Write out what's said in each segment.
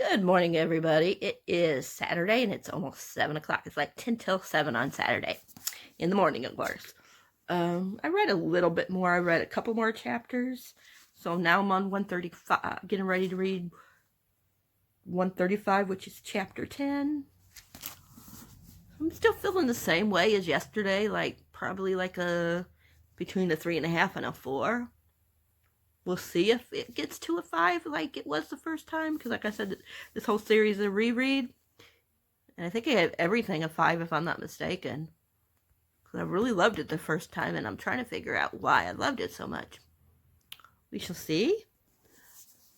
Good morning, everybody. It is Saturday, and it's almost 7 o'clock. It's like 10 till 7 on Saturday. In the morning, of course. I read a little bit more. I read a couple more chapters. So now I'm on 135, getting ready to read 135, which is chapter 10. I'm still feeling the same way as yesterday, probably between a 3.5 and a 4. We'll see if it gets to a 5 like it was the first time, because like I said, this whole series is a reread. And I think I have everything a 5 if I'm not mistaken. Because I really loved it the first time, and I'm trying to figure out why I loved it so much. We shall see.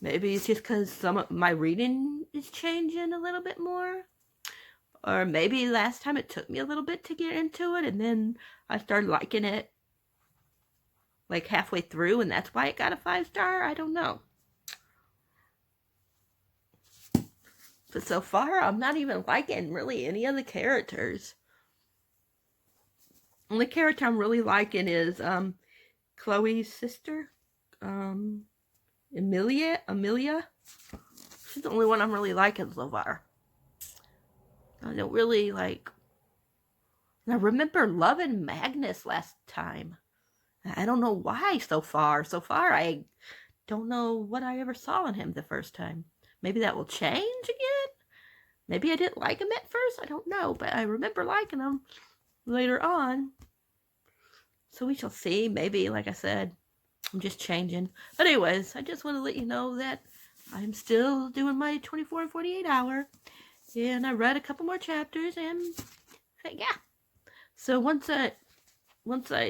Maybe it's just because some of my reading is changing a little bit more. Or maybe last time it took me a little bit to get into it, and then I started liking it like halfway through, and that's why it got a 5-star. I don't know. But so far, I'm not even liking really any of the characters. The only character I'm really liking is Chloe's sister, Amelia. She's the only one I'm really liking so far. I don't really like. I remember loving Magnus last time. I don't know why so far. So far, I don't know what I ever saw in him the first time. Maybe that will change again. Maybe I didn't like him at first. I don't know. But I remember liking him later on. So we shall see. Maybe, like I said, I'm just changing. But anyways, I just want to let you know that I'm still doing my 24 and 48 hour. And I read a couple more chapters. And yeah. So once I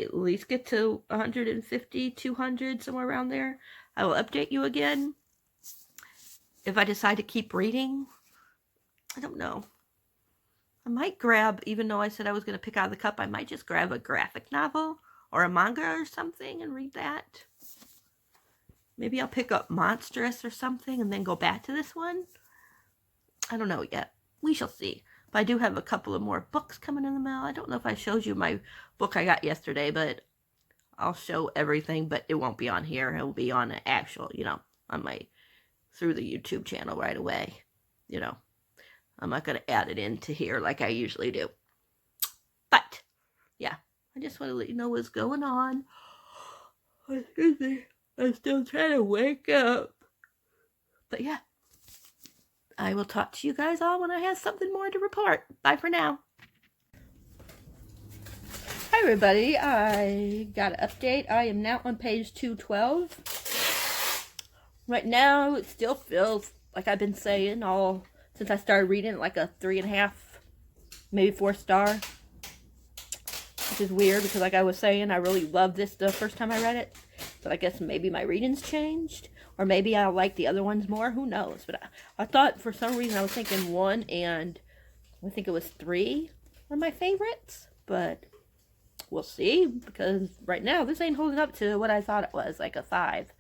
at least get to 150, 200, somewhere around there, I will update you again. If I decide to keep reading, I don't know. I might grab, even though I said I was going to pick out of the cup, I might just grab a graphic novel or a manga or something and read that. Maybe I'll pick up Monstrous or something and then go back to this one. I don't know yet. We shall see. But I do have a couple of more books coming in the mail. I don't know if I showed you my book I got yesterday, but I'll show everything, but it won't be on here. It will be on an actual, on through the YouTube channel right away. I'm not going to add it into here like I usually do. But, yeah, I just want to let you know what's going on. Excuse me. I'm still trying to wake up. But, yeah. I will talk to you guys all when I have something more to report. Bye for now. Hi everybody, I got an update. I am now on page 212. Right now, it still feels like I've been saying all since I started reading, like a 3.5, maybe 4-star. Which is weird because like I was saying, I really loved this the first time I read it. But I guess maybe my reading's changed. Or maybe I like the other ones more. Who knows? But I thought for some reason I was thinking 1 and I think it was 3 were my favorites. But we'll see. Because right now this ain't holding up to what I thought it was. Like a 5.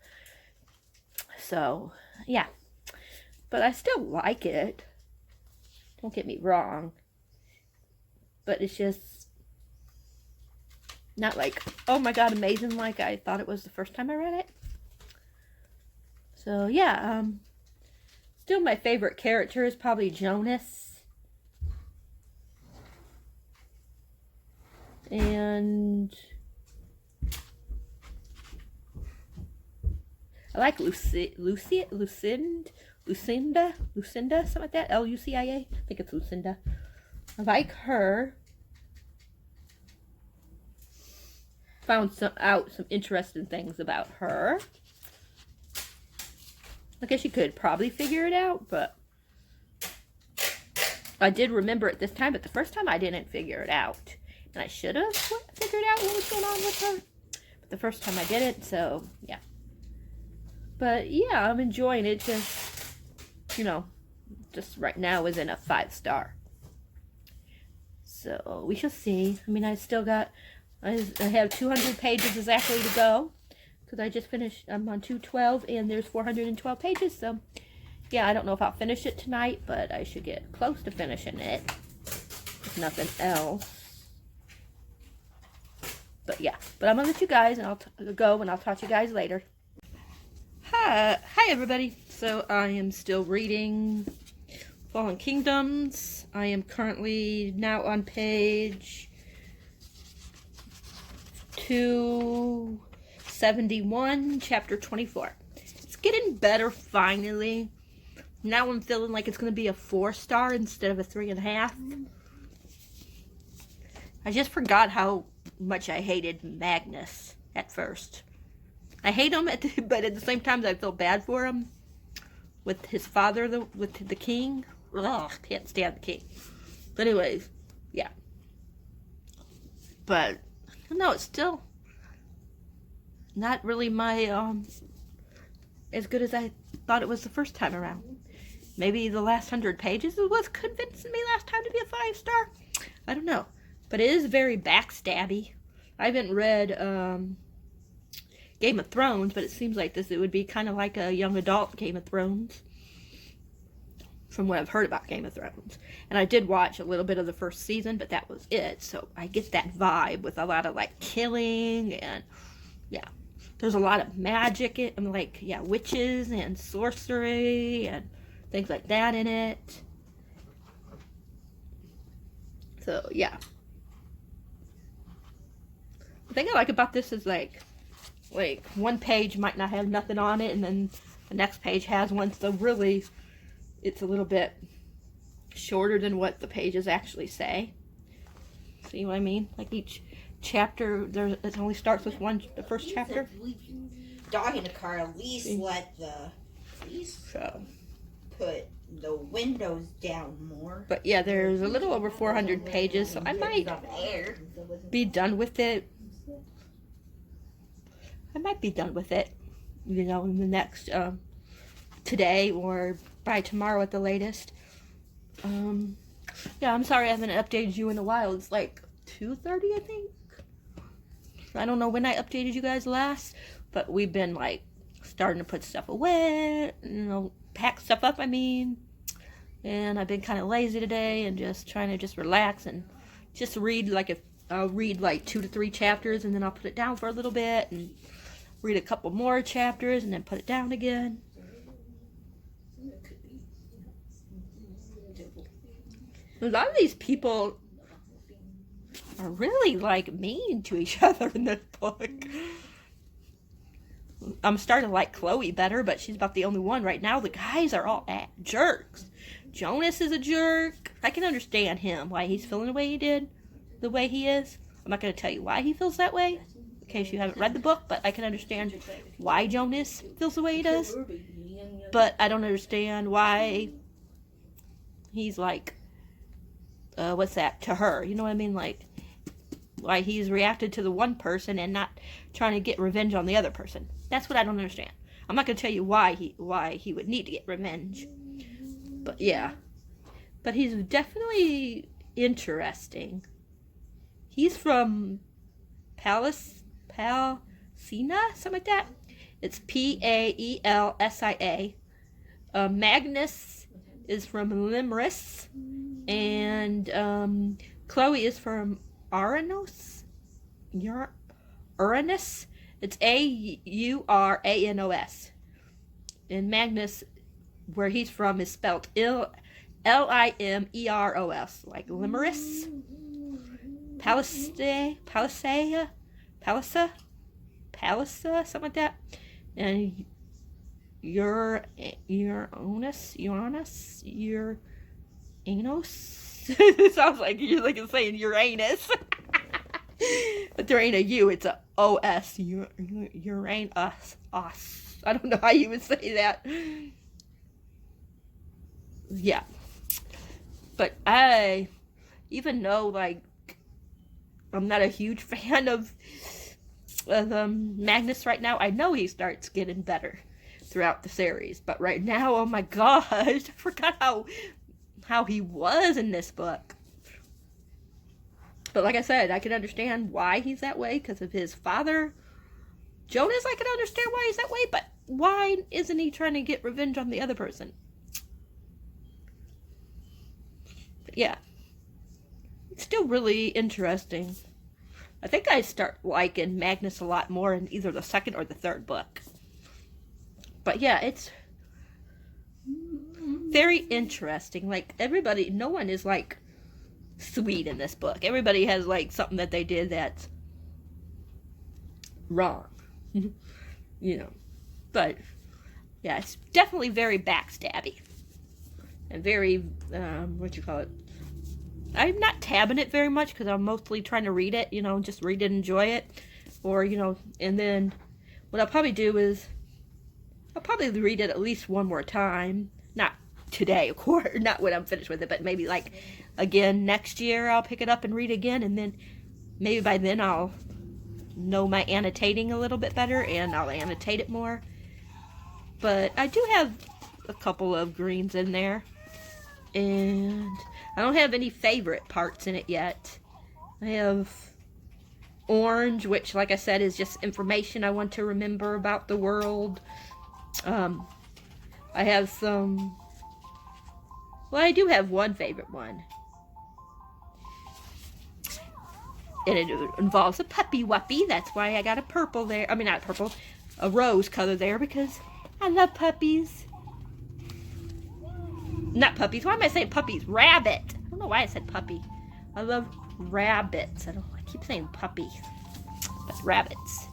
So, yeah. But I still like it. Don't get me wrong. But it's just not like, oh my god, amazing like I thought it was the first time I read it. So, yeah, still my favorite character is probably Jonas. And I like Lucinda, something like that, Lucia, I think it's Lucinda. I like her. Found some interesting things about her. I guess you could probably figure it out, but I did remember it this time, but the first time I didn't figure it out. And I should have figured out what was going on with her. But the first time I didn't, so yeah. But yeah, I'm enjoying it. Just, just right now isn't a 5-star. So we shall see. I mean, I have 200 pages exactly to go. Because I just finished, I'm on 212 and there's 412 pages, so yeah, I don't know if I'll finish it tonight, but I should get close to finishing it, if nothing else. But yeah, but I'm going to let you guys, and I'll go, and I'll talk to you guys later. Hi everybody. So I am still reading Fallen Kingdoms. I am currently now on page 271, chapter 24. It's getting better finally. Now I'm feeling like it's going to be a 4-star instead of a 3.5. I just forgot how much I hated Magnus at first. I hate him, but at the same time I feel bad for him. With his father, with the king. Ugh, can't stand the king. But anyways, yeah. But, no, it's still not really my, as good as I thought it was the first time around. Maybe the last 100 pages was convincing me last time to be a 5-star. I don't know. But it is very backstabby. I haven't read Game of Thrones, but it seems like it would be kind of like a young adult Game of Thrones. From what I've heard about Game of Thrones. And I did watch a little bit of the first season, but that was it. So I get that vibe with a lot of like killing and yeah. There's a lot of magic and like, yeah, witches and sorcery and things like that in it. So yeah. The thing I like about this is like one page might not have nothing on it and then the next page has one, so really it's a little bit shorter than what the pages actually say. See what I mean? Like each chapter, it only starts with the first chapter. Dog in the car, at least put the windows down more. But yeah, there's a little over 400 pages, so I might be done with it. I might be done with it, you know, in the next, today or by tomorrow at the latest. Yeah, I'm sorry I haven't updated you in a while. It's like 2:30, I think. I don't know when I updated you guys last, but we've been like starting to put stuff away, you know, pack stuff up, I mean. And I've been kind of lazy today and just trying to just relax and just read I'll read like 2 to 3 chapters and then I'll put it down for a little bit and read a couple more chapters and then put it down again. A lot of these people are really like mean to each other in this book. I'm starting to like Chloe better, but she's about the only one right now. The guys are all jerks. Jonas is a jerk. I can understand him, why he's feeling the way he did, the way he is. I'm not going to tell you why he feels that way, in case you haven't read the book, but I can understand why Jonas feels the way he does. But I don't understand why he's like, what's that, to her. You know what I mean? Like, why he's reacted to the one person and not trying to get revenge on the other person. That's what I don't understand. I'm not going to tell you why he would need to get revenge. But yeah. But he's definitely interesting. He's from Palestina, something like that. It's Paelsia. Magnus is from Limris. And Chloe is from Uranus. Uranus. It's Auranos. And Magnus, where he's from, is spelled Limeros, like Limeris. Palisa, something like that. And Uranus. It sounds like you're like saying Uranus. But there ain't a U, it's a O-S. Uranus. I don't know how you would say that. Yeah. But I, even though, like, I'm not a huge fan of Magnus right now, I know he starts getting better throughout the series. But right now, oh my gosh, I forgot how he was in this book. But like I said, I can understand why he's that way because of his father. Jonas, I can understand why he's that way, but why isn't he trying to get revenge on the other person? But yeah. It's still really interesting. I think I start liking Magnus a lot more in either the second or the third book. But yeah, it's very interesting. Like, everybody, no one is like sweet in this book. Everybody has like something that they did that's wrong. You know. But yeah, it's definitely very backstabby. And very, what you call it? I'm not tabbing it very much because I'm mostly trying to read it, you know, just read it and enjoy it. Or, you know, and then what I'll probably do is I'll probably read it at least one more time. Not today, of course, not when I'm finished with it, but maybe like again next year I'll pick it up and read again, and then maybe by then I'll know my annotating a little bit better and I'll annotate it more. But I do have a couple of greens in there, and I don't have any favorite parts in it yet. I have orange, which, like I said, is just information I want to remember about the world. I have some... Well, I do have one favorite one. And it involves a puppy wuppy. That's why I got a purple there. I mean, not purple. A rose color there because I love puppies. Not puppies. Why am I saying puppies? Rabbit. I don't know why I said puppy. I love rabbits. I keep saying puppies. But rabbits.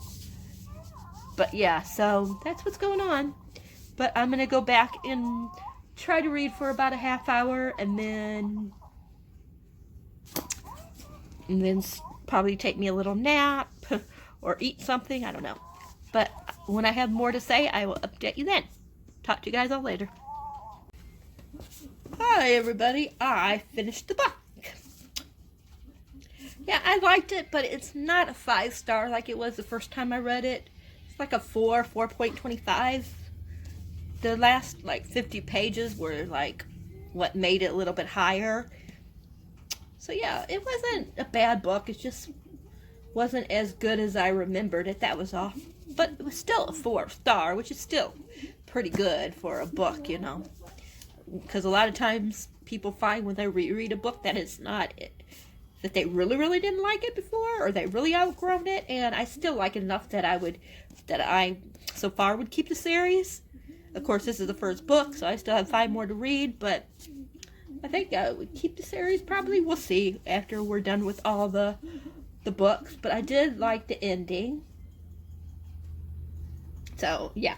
But yeah, so that's what's going on. But I'm going to go back and try to read for about a half hour and then probably take me a little nap or eat something. I don't know. But when I have more to say, I will update you then. Talk to you guys all later. Hi, everybody. I finished the book. Yeah, I liked it, but it's not a 5-star like it was the first time I read it. It's like a 4.25. The last, like, 50 pages were, like, what made it a little bit higher. So, yeah, it wasn't a bad book. It just wasn't as good as I remembered it. That was all. But it was still a 4-star, which is still pretty good for a book, you know. Because a lot of times people find when they reread a book that it's not it. That they really, really didn't like it before, or they really outgrown it, and I still like it enough that I so far would keep the series. Of course, this is the first book, so I still have 5 more to read, but I think I would keep the series probably. We'll see after we're done with all the books, but I did like the ending. So, yeah.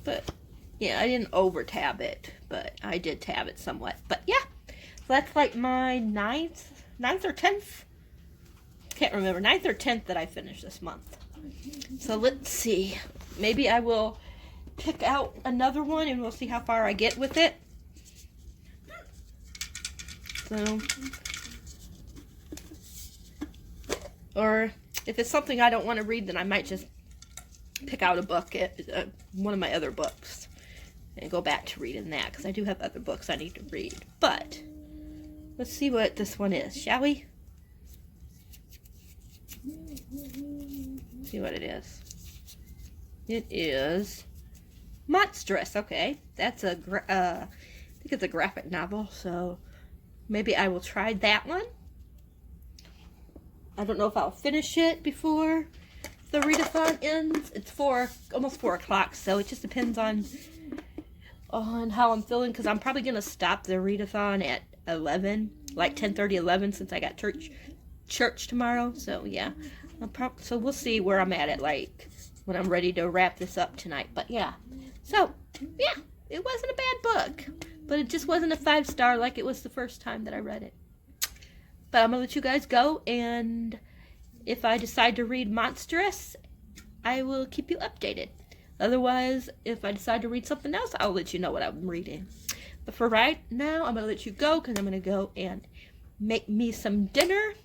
But, yeah, I didn't over-tab it, but I did tab it somewhat. But, yeah, so that's like my 9th or 10th? Can't remember. 9th or 10th that I finished this month. So let's see. Maybe I will pick out another one and we'll see how far I get with it. So, or if it's something I don't want to read, then I might just pick out a book, one of my other books, and go back to reading that, because I do have other books I need to read. But let's see what this one is, shall we? See what it is. It is Monstrous. Okay, that's I think it's a graphic novel, so maybe I will try that one. I don't know if I'll finish it before the readathon ends. It's almost 4 o'clock, so it just depends on how I'm feeling, because I'm probably gonna stop the readathon at 11, like 10:30, 11, since I got church tomorrow. So yeah, so we'll see where I'm at like when I'm ready to wrap this up tonight. But yeah, so yeah, it wasn't a bad book, but it just wasn't a 5-star like it was the first time that I read it. But I'm gonna let you guys go, and if I decide to read Monstrous, I will keep you updated. Otherwise, if I decide to read something else, I'll let you know what I'm reading. But for right now, I'm going to let you go, because I'm going to go and make me some dinner,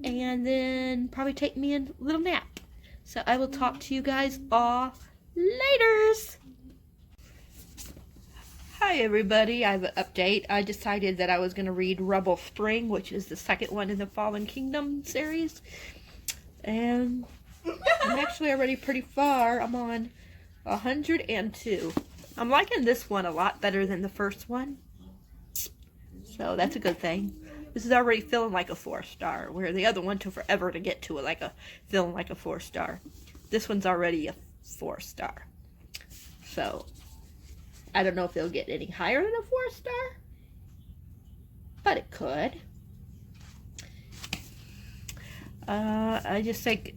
and then probably take me a little nap. So I will talk to you guys all laters. Hi everybody, I have an update. I decided that I was going to read Rebel Spring, which is the second one in the Fallen Kingdom series. And I'm actually already pretty far. I'm on 102. I'm liking this one a lot better than the first one. So that's a good thing. This is already feeling like a 4-star, where the other one took forever to get to it, feeling like a 4-star. This one's already a 4-star. So I don't know if it'll get any higher than a 4-star, but it could. I just think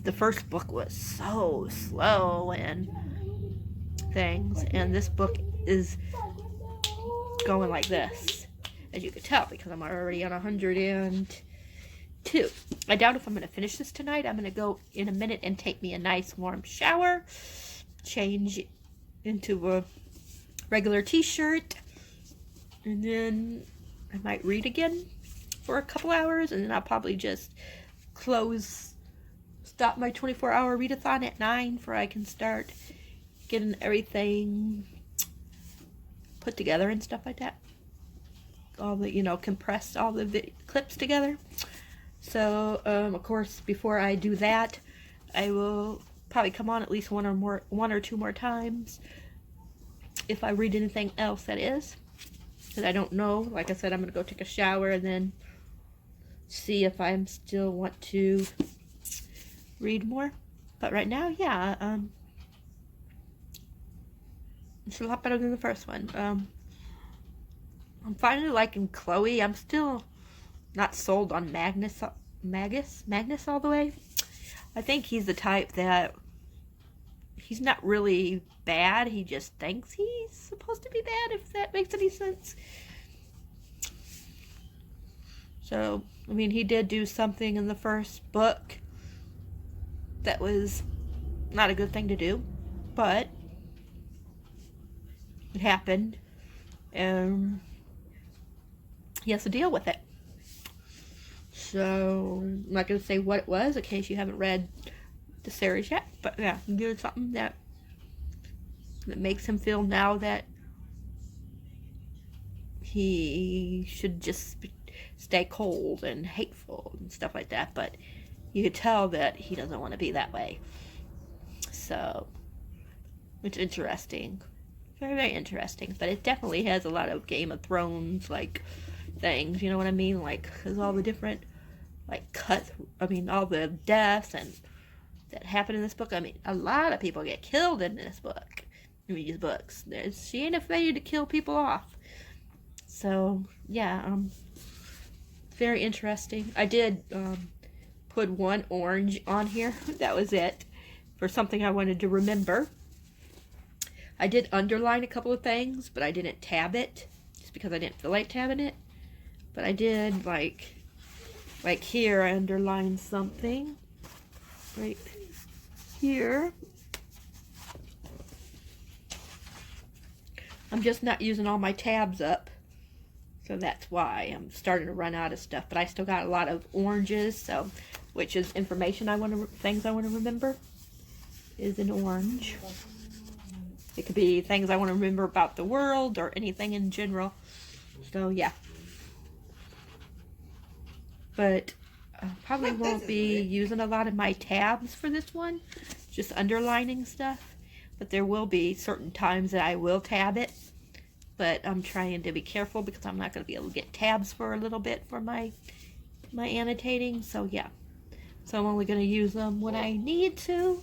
the first book was so slow and things, and this book is going like this, as you could tell, because I'm already on 102. I doubt if I'm going to finish this tonight. I'm going to go in a minute and take me a nice warm shower, change into a regular t-shirt, and then I might read again for a couple hours, and then I'll probably just stop my 24-hour readathon at 9 for I can start getting everything put together and stuff like that. All the, compress all the clips together. So, of course, before I do that, I will probably come on at least one or two more times if I read anything else, that is. Because I don't know. Like I said, I'm going to go take a shower and then see if I still want to read more. But right now, yeah, it's a lot better than the first one. I'm finally liking Chloe. I'm still not sold on Magnus all the way. I think he's the type that he's not really bad. He just thinks he's supposed to be bad, if that makes any sense. So, I mean, he did do something in the first book that was not a good thing to do, but it happened, and he has to deal with it. So, I'm not going to say what it was in case you haven't read the series yet, but yeah, he did something that makes him feel now that he should just stay cold and hateful and stuff like that, but you could tell that he doesn't want to be that way. So, it's interesting. Very, very interesting. But it definitely has a lot of Game of Thrones, like, things, you know what I mean? Like, because all the different, like, all the deaths and that happen in this book. I mean, a lot of people get killed in this book. In these books. She ain't afraid to kill people off. So, yeah, very interesting. I did put one orange on here. That was it. For something I wanted to remember. I did underline a couple of things, but I didn't tab it. Just because I didn't feel like tabbing it. But I did, like here, I underlined something. Right here. I'm just not using all my tabs up. So that's why I'm starting to run out of stuff. But I still got a lot of oranges, so which is information things I want to remember is in orange. It could be things I want to remember about the world or anything in general. So yeah. But I probably won't be using a lot of my tabs for this one. Just underlining stuff. But there will be certain times that I will tab it. But I'm trying to be careful because I'm not going to be able to get tabs for a little bit for my annotating. So yeah. So I'm only going to use them when I need to.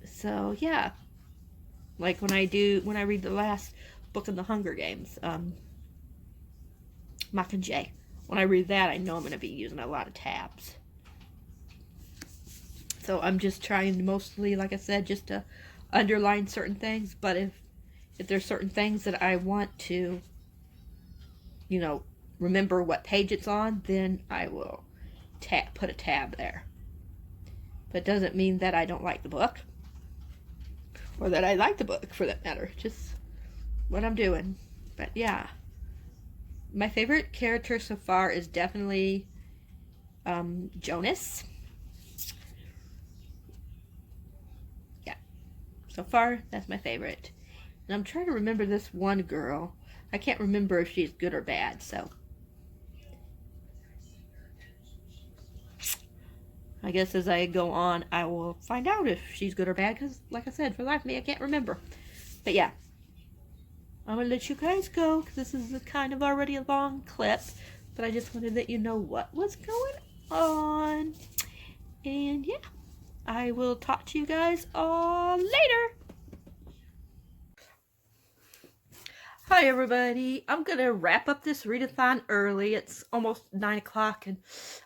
So yeah. Like when I read the last book in the Hunger Games, Mockingjay. When I read that, I know I'm going to be using a lot of tabs. So I'm just trying mostly, like I said, just to underline certain things. But if there's certain things that I want to, remember what page it's on, then I will put a tab there. But it doesn't mean that I don't like the book. Or that I like the book, for that matter. Just what I'm doing. But yeah. My favorite character so far is definitely Jonas. Yeah. So far, that's my favorite. And I'm trying to remember this one girl. I can't remember if she's good or bad, so. I guess as I go on, I will find out if she's good or bad, because, like I said, for the life of me, I can't remember. But yeah. I'm going to let you guys go, because this is kind of already a long clip. But I just wanted to let you know what was going on. And yeah, I will talk to you guys all later. Hi everybody, I'm gonna wrap up this readathon early. It's almost 9 o'clock and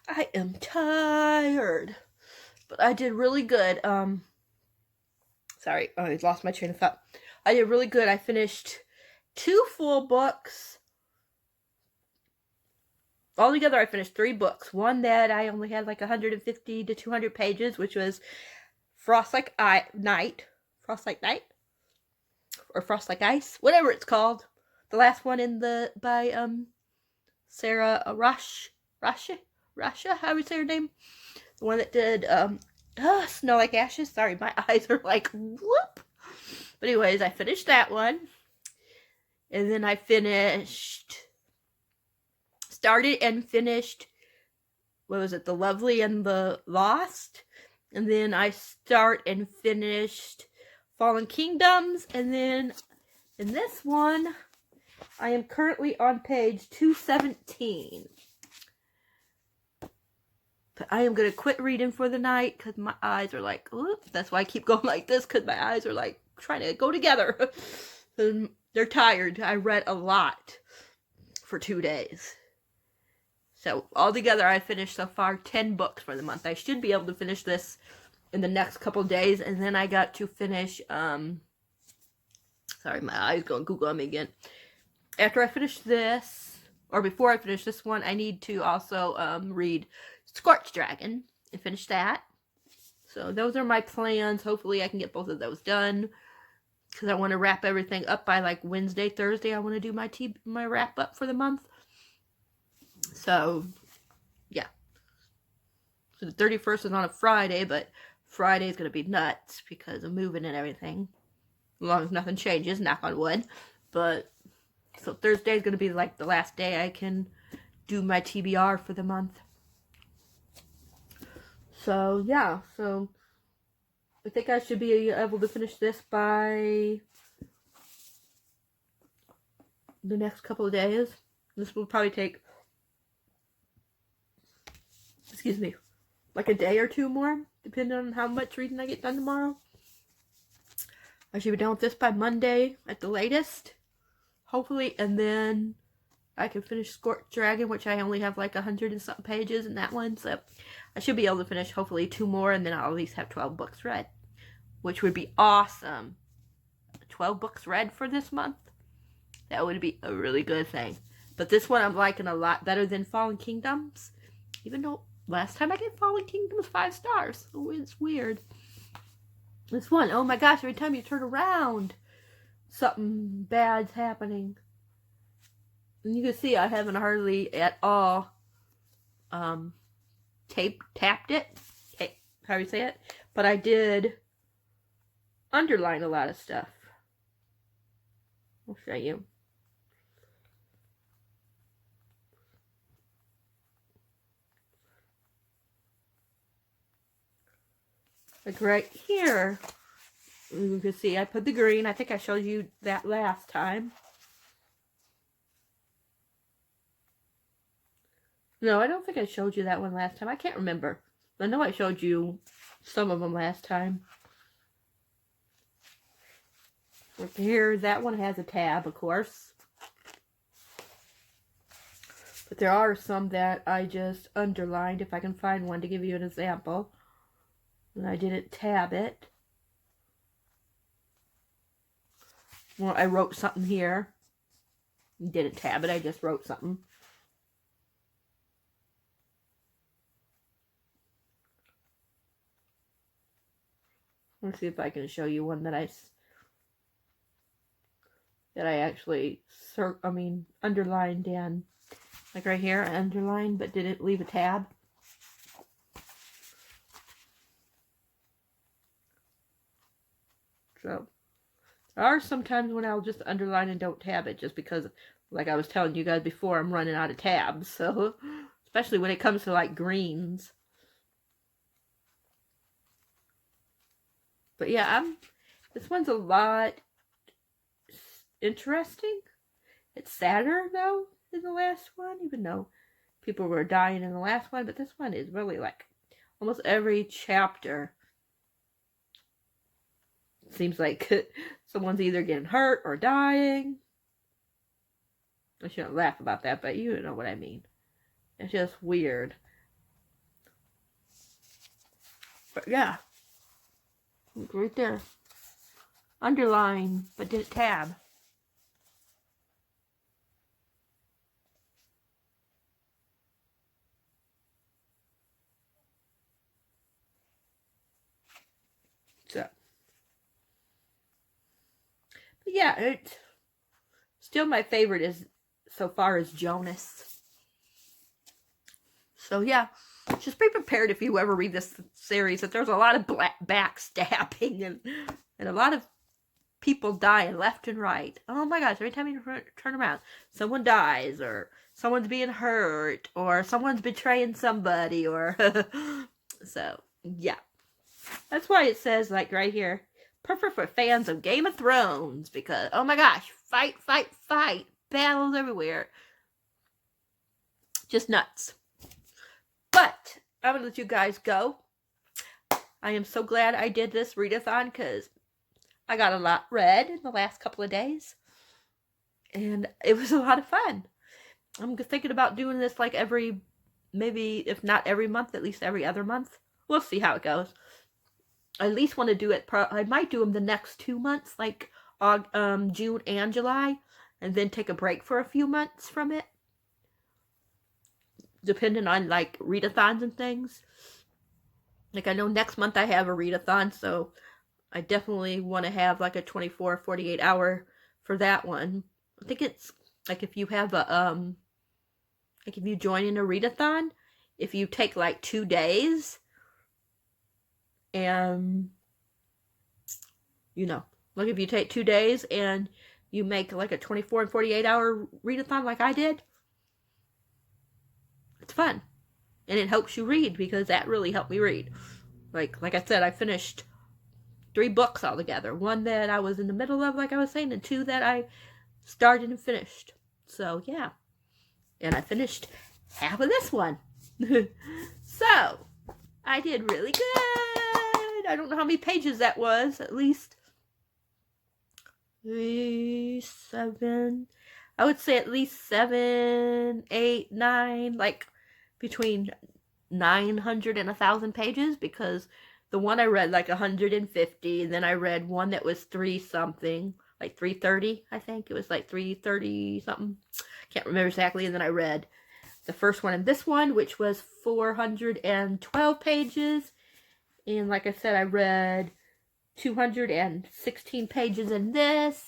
I am tired, but I did really good. Sorry, I lost my train of thought. I did really good. I finished 2 full books. Altogether, I finished 3 books. One that I only had like 150 to 200 pages, which was Frost Like Night, or Frost Like Ice, whatever it's called. The last one by Sarah Rasha, how would you say her name? The one that did Snow Like Ashes. Sorry, my eyes are like whoop. But anyways, I finished that one. And then I started and finished, what was it, The Lovely and the Lost. And then I start and finished Fallen Kingdoms. And then in this one, I am currently on page 217. But I am going to quit reading for the night because my eyes are like, oops. That's why I keep going like this, because my eyes are like trying to go together. They're tired. I read a lot for 2 days. So altogether, I finished so far 10 books for the month. I should be able to finish this in the next couple days. And then I got to finish, sorry, my eyes going Google on me again. After I finish this, or before I finish this one, I need to also read Scorch Dragon and finish that. So those are my plans. Hopefully I can get both of those done, because I want to wrap everything up by like Wednesday, Thursday. I want to do my wrap up for the month. So yeah. So the 31st is on a Friday, but Friday is going to be nuts because of moving and everything. As long as nothing changes, knock on wood. But so Thursday is going to be like the last day I can do my TBR for the month. So yeah, so I think I should be able to finish this by the next couple of days. This will probably take, excuse me, like a day or 2 more, depending on how much reading I get done tomorrow. I should be done with this by Monday at the latest, hopefully, and then I can finish Scorch Dragon, which I only have like 100 and something pages in that one, so I should be able to finish hopefully 2 more, and then I'll at least have 12 books read, which would be awesome. 12 books read for this month, that would be a really good thing. But this one I'm liking a lot better than Fallen Kingdoms, even though last time I gave Fallen Kingdoms 5 stars. Oh, it's weird. This one, oh my gosh, every time you turn around, something bad's happening. And you can see I haven't hardly at all tapped it. How do you say it? But I did underline a lot of stuff. I'll show you. Like right here, you can see I put the green. I think I showed you that last time. No, I don't think I showed you that one last time. I can't remember. I know I showed you some of them last time. Right here, that one has a tab, of course. But there are some that I just underlined, if I can find one to give you an example. And I didn't tab it. Well, I wrote something here. Didn't tab it, I just wrote something. Let's see if I can show you one that I actually underlined in. Like right here, I underlined but didn't leave a tab. So there are some times when I'll just underline and don't tab it, just because, like I was telling you guys before, I'm running out of tabs. So especially when it comes to like greens. But yeah, this one's a lot interesting. It's sadder though than the last one, even though people were dying in the last one. But this one is really like almost every chapter seems like someone's either getting hurt or dying. I shouldn't laugh about that, but you know what I mean. It's just weird. But yeah. Right there. Underline, but didn't tab. So. But yeah, it still my favorite is so far is Jonas. So yeah, just be prepared if you ever read this series that there's a lot of backstabbing and a lot of people dying left and right. Oh my gosh, every time you turn around, someone dies, or someone's being hurt, or someone's betraying somebody, or so yeah. That's why it says, like right here, perfect for fans of Game of Thrones, because oh my gosh, fight, fight, fight, battles everywhere. Just nuts. But I'm gonna let you guys go. I am so glad I did this readathon because I got a lot read in the last couple of days. And it was a lot of fun. I'm thinking about doing this like every, maybe if not every month, at least every other month. We'll see how it goes. I at least want to do it, I might do them the next 2 months, like June and July, and then take a break for a few months from it. Depending on like readathons and things. Like I know next month I have a readathon, so I definitely want to have like a 24, 48 hour for that one. I think it's like if you have a like if you join in a readathon, if you take like 2 days and you know, like if you take 2 days and you make like a 24 and 48 hour readathon like I did, it's fun. And it helps you read because that really helped me read. Like I said, I finished 3 books altogether. 1 that I was in the middle of, like I was saying, and 2 that I started and finished. So, yeah. And I finished half of this one. So, I did really good. I don't know how many pages that was. At least 7. I would say at least 7, 8, 9. Like, between 900 and 1,000 pages, because the one I read like 150, and then I read one that was 3 something, like 330, I think it was like 330 something, can't remember exactly. And then I read the first one and this one, which was 412 pages, and like I said, I read 216 pages in this,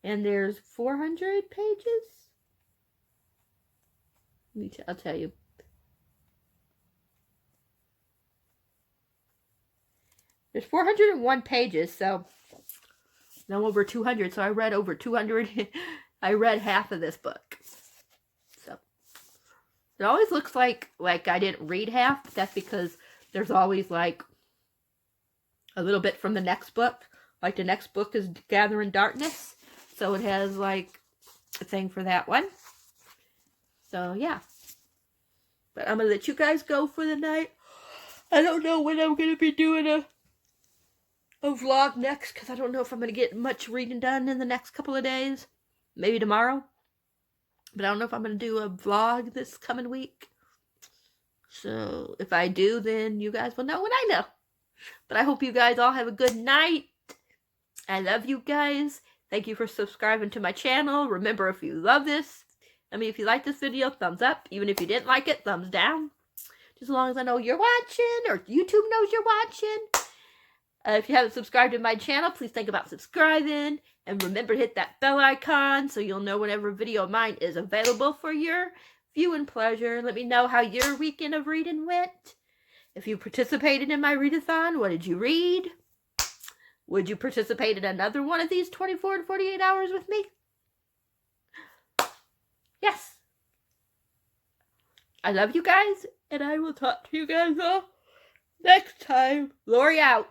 and there's 400 pages. I'll tell you. There's 401 pages, so I'm over 200, so I read over 200. I read half of this book. So it always looks like I didn't read half, but that's because there's always like a little bit from the next book. Like the next book is Gathering Darkness, so it has like a thing for that one. So yeah. But I'm going to let you guys go for the night. I don't know when I'm going to be doing a vlog next, because I don't know if I'm going to get much reading done in the next couple of days. Maybe tomorrow. But I don't know if I'm going to do a vlog this coming week. So if I do, then you guys will know when I know. But I hope you guys all have a good night. I love you guys. Thank you for subscribing to my channel. Remember, if you love this, if you like this video, thumbs up. Even if you didn't like it, thumbs down. Just as long as I know you're watching, or YouTube knows you're watching. If you haven't subscribed to my channel, please think about subscribing. And remember to hit that bell icon so you'll know whenever a video of mine is available for your viewing pleasure. Let me know how your weekend of reading went. If you participated in my readathon, what did you read? Would you participate in another one of these 24 and 48 hours with me? Yes. I love you guys, and I will talk to you guys all next time. Lori out.